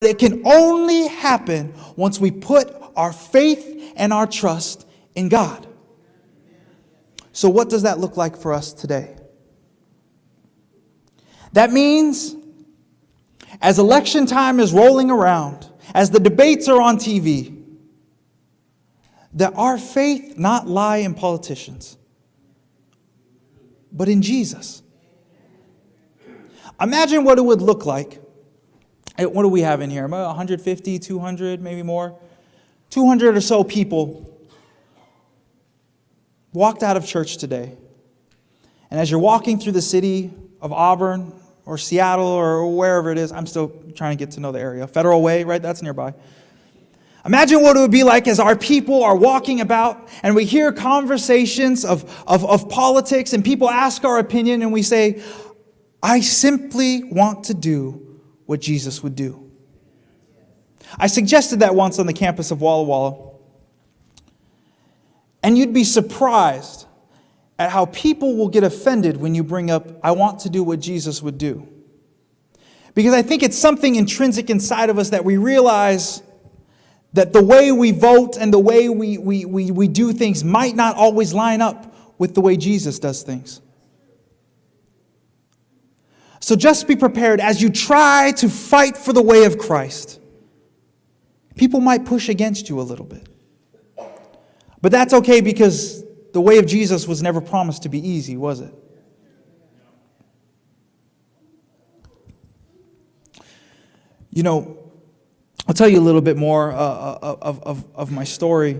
It can only happen once we put our faith and our trust in God. So what does that look like for us today? That means as election time is rolling around, as the debates are on TV, that our faith not lie in politicians, but in Jesus. Imagine what it would look like. What do we have in here? 150, 200, maybe more? 200 or so people walked out of church today. And as you're walking through the city of Auburn or Seattle or wherever it is, I'm still trying to get to know the area. Federal Way, right? That's nearby. Imagine what it would be like as our people are walking about and we hear conversations of politics and people ask our opinion and we say, I simply want to do what Jesus would do. I suggested that once on the campus of Walla Walla. And you'd be surprised at how people will get offended when you bring up, I want to do what Jesus would do. Because I think it's something intrinsic inside of us that we realize that the way we vote and the way we do things might not always line up with the way Jesus does things. So just be prepared as you try to fight for the way of Christ. People might push against you a little bit. But that's okay because the way of Jesus was never promised to be easy, was it? You know, I'll tell you a little bit more of my story.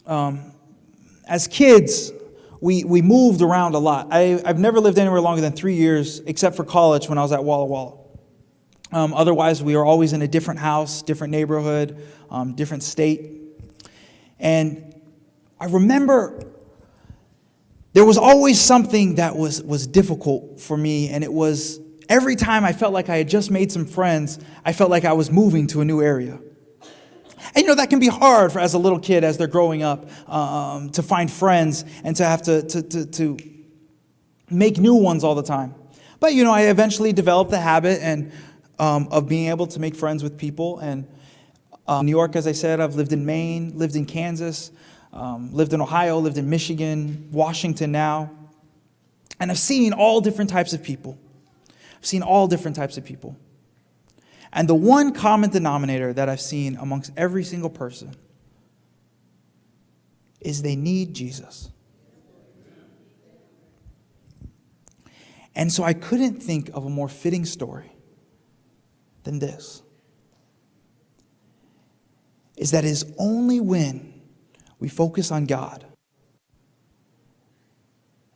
As kids, we moved around a lot. I've never lived anywhere longer than 3 years, except for college when I was at Walla Walla. Otherwise, we were always in a different house, different neighborhood, different state. And I remember there was always something that was difficult for me, and it was every time I felt like I had just made some friends, I felt like I was moving to a new area. And you know, that can be hard for as a little kid as they're growing up to find friends and to have to make new ones all the time. But you know, I eventually developed the habit of being able to make friends with people. And New York, as I said, I've lived in Maine, lived in Kansas, lived in Ohio, lived in Michigan, Washington now. And I've seen all different types of people. I've seen all different types of people. And the one common denominator that I've seen amongst every single person is they need Jesus. And so I couldn't think of a more fitting story than this. Is that it is only when we focus on God,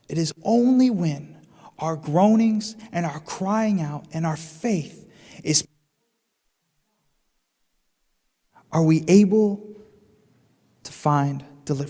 it is only when our groanings and our crying out and our faith is, are we able to find deliverance.